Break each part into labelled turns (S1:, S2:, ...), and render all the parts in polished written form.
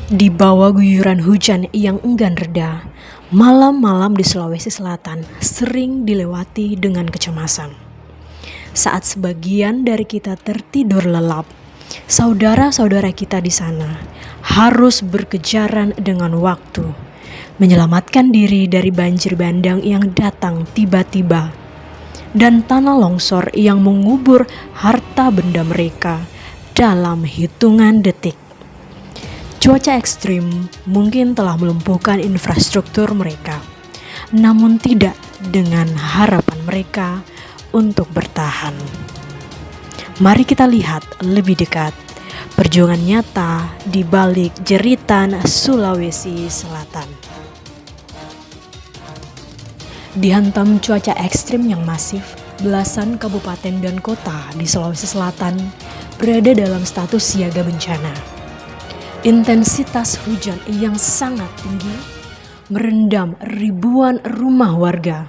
S1: Di bawah guyuran hujan yang enggan reda, malam-malam di Sulawesi Selatan sering dilewati dengan kecemasan. Saat sebagian dari kita tertidur lelap, saudara-saudara kita di sana harus berkejaran dengan waktu, menyelamatkan diri dari banjir bandang yang datang tiba-tiba, dan tanah longsor yang mengubur harta benda mereka dalam hitungan detik. Cuaca ekstrim mungkin telah melumpuhkan infrastruktur mereka, namun tidak dengan harapan mereka untuk bertahan. Mari kita lihat lebih dekat perjuangan nyata di balik jeritan Sulawesi Selatan. Dihantam cuaca ekstrim yang masif, belasan kabupaten dan kota di Sulawesi Selatan berada dalam status siaga bencana. Intensitas hujan yang sangat tinggi merendam ribuan rumah warga,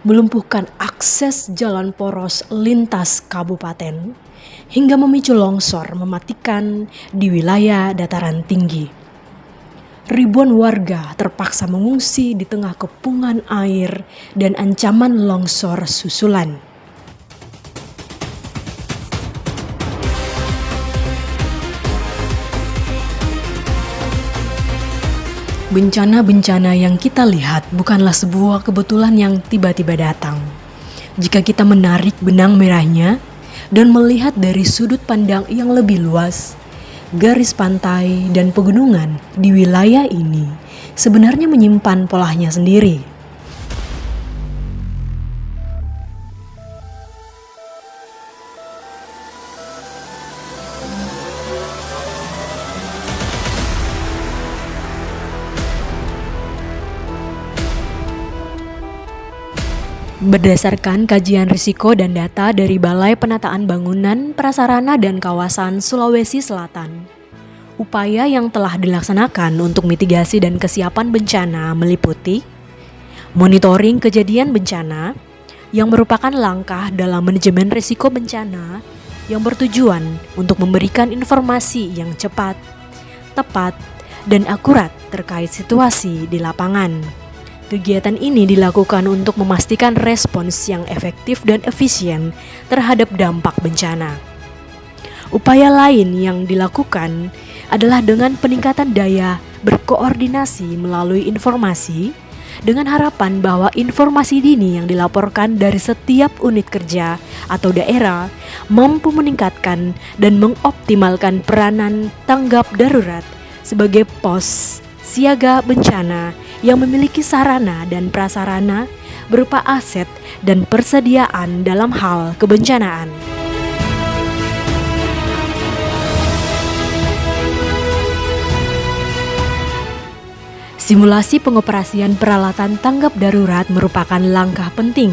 S1: melumpuhkan akses jalan poros lintas kabupaten, hingga memicu longsor mematikan di wilayah dataran tinggi. Ribuan warga terpaksa mengungsi di tengah kepungan air dan ancaman longsor susulan. Bencana-bencana yang kita lihat bukanlah sebuah kebetulan yang tiba-tiba datang. Jika kita menarik benang merahnya dan melihat dari sudut pandang yang lebih luas, garis pantai dan pegunungan di wilayah ini sebenarnya menyimpan polanya sendiri. Berdasarkan kajian risiko dan data dari Balai Penataan Bangunan, Prasarana dan Kawasan Sulawesi Selatan, upaya yang telah dilaksanakan untuk mitigasi dan kesiapan bencana meliputi monitoring kejadian bencana yang merupakan langkah dalam manajemen risiko bencana yang bertujuan untuk memberikan informasi yang cepat, tepat, dan akurat terkait situasi di lapangan. Kegiatan ini dilakukan untuk memastikan respons yang efektif dan efisien terhadap dampak bencana. Upaya lain yang dilakukan adalah dengan peningkatan daya berkoordinasi melalui informasi, dengan harapan bahwa informasi dini yang dilaporkan dari setiap unit kerja atau daerah mampu meningkatkan dan mengoptimalkan peranan tanggap darurat sebagai pos siaga bencana yang memiliki sarana dan prasarana berupa aset dan persediaan dalam hal kebencanaan. Simulasi pengoperasian peralatan tanggap darurat merupakan langkah penting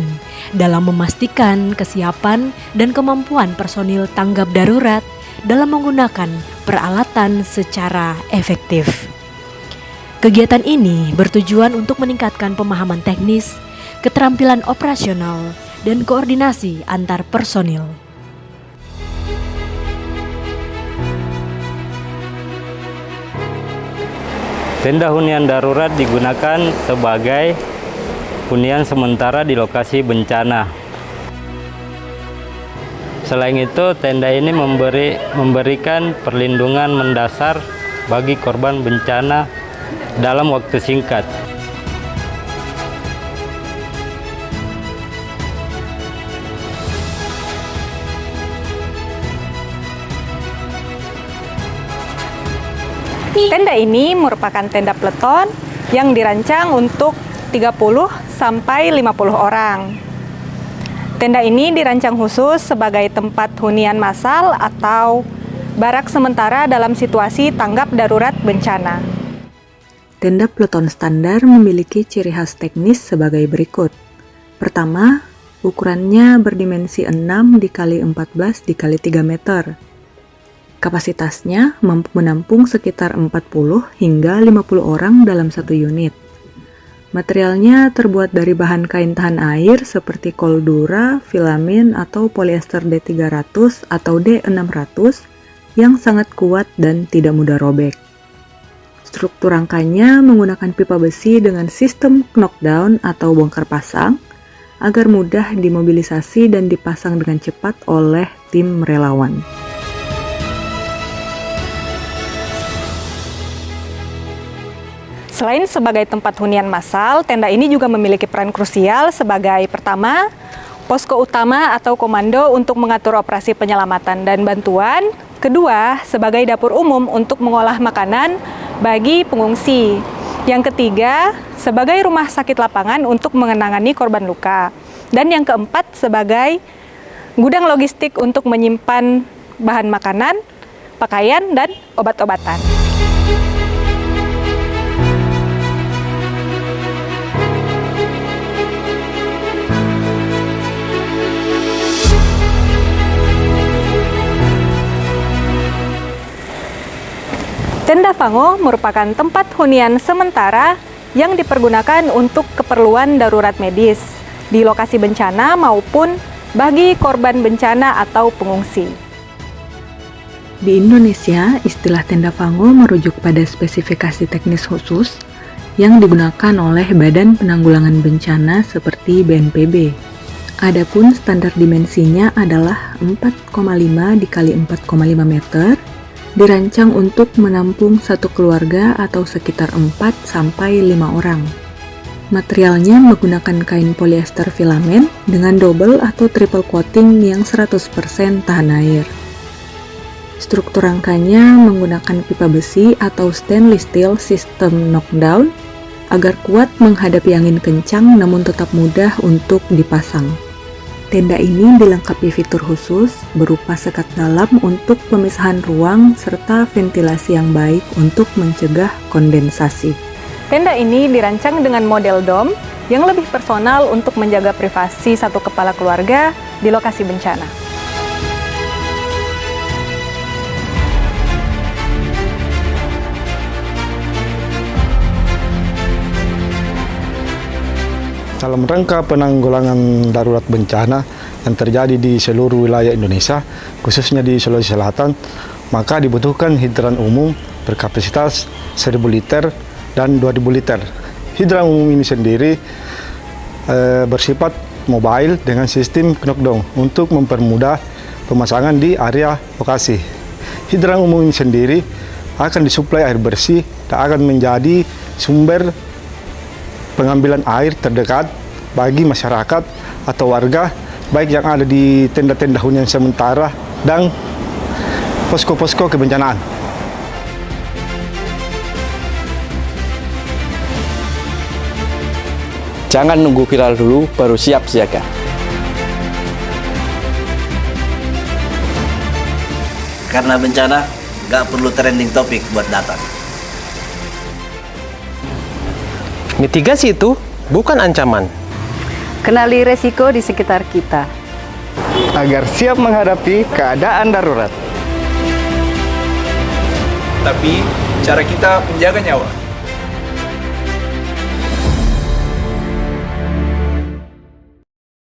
S1: dalam memastikan kesiapan dan kemampuan personil tanggap darurat dalam menggunakan peralatan secara efektif. Kegiatan ini bertujuan untuk meningkatkan pemahaman teknis, keterampilan operasional, dan koordinasi antar personil.
S2: Tenda hunian darurat digunakan sebagai hunian sementara di lokasi bencana. Selain itu, tenda ini memberikan perlindungan mendasar bagi korban bencana dalam waktu singkat.
S3: Tenda ini merupakan tenda peleton yang dirancang untuk 30 sampai 50 orang. Tenda ini dirancang khusus sebagai tempat hunian massal atau barak sementara dalam situasi tanggap darurat bencana.
S4: Tenda peleton standar memiliki ciri khas teknis sebagai berikut. Pertama, ukurannya berdimensi 6 x 14 x 3 meter. Kapasitasnya mampu menampung sekitar 40 hingga 50 orang dalam satu unit. Materialnya terbuat dari bahan kain tahan air seperti koldura, filamin, atau polyester D300 atau D600 yang sangat kuat dan tidak mudah robek. Struktur rangkanya menggunakan pipa besi dengan sistem knockdown atau bongkar pasang agar mudah dimobilisasi dan dipasang dengan cepat oleh tim relawan.
S3: Selain sebagai tempat hunian massal, tenda ini juga memiliki peran krusial sebagai pertama, posko utama atau komando untuk mengatur operasi penyelamatan dan bantuan. Kedua, sebagai dapur umum untuk mengolah makanan bagi pengungsi. Yang ketiga, sebagai rumah sakit lapangan untuk mengenangani korban luka. Dan yang keempat, sebagai gudang logistik untuk menyimpan bahan makanan, pakaian, dan obat-obatan. Tenda Fango merupakan tempat hunian sementara yang dipergunakan untuk keperluan darurat medis di lokasi bencana maupun bagi korban bencana atau pengungsi.
S4: Di Indonesia, istilah tenda Fango merujuk pada spesifikasi teknis khusus yang digunakan oleh Badan Penanggulangan Bencana seperti BNPB. Adapun standar dimensinya adalah 4,5 dikali 4,5 meter, dirancang untuk menampung satu keluarga atau sekitar 4-5 orang. Materialnya menggunakan kain polyester filamen dengan double atau triple coating yang 100% tahan air. Struktur rangkanya menggunakan pipa besi atau stainless steel sistem knockdown agar kuat menghadapi angin kencang namun tetap mudah untuk dipasang. Tenda ini dilengkapi fitur khusus berupa sekat dalam untuk pemisahan ruang serta ventilasi yang baik untuk mencegah kondensasi.
S3: Tenda ini dirancang dengan model dom yang lebih personal untuk menjaga privasi satu kepala keluarga di lokasi bencana.
S5: Dalam rangka penanggulangan darurat bencana yang terjadi di seluruh wilayah Indonesia, khususnya di Sulawesi Selatan, maka dibutuhkan hidran umum berkapasitas 1.000 liter dan 2.000 liter. Hidran umum ini sendiri bersifat mobile dengan sistem knockdown untuk mempermudah pemasangan di area lokasi. Hidran umum ini sendiri akan disuplai air bersih dan akan menjadi sumber pengambilan air terdekat bagi masyarakat atau warga baik yang ada di tenda-tenda hunian sementara dan posko-posko kebencanaan.
S6: Jangan nunggu viral dulu baru siap siaga.
S7: Karena bencana nggak perlu trending topik buat datang.
S8: Mitigasi itu bukan ancaman.
S9: Kenali resiko di sekitar kita
S10: agar siap menghadapi keadaan darurat.
S11: Tapi cara kita menjaga nyawa.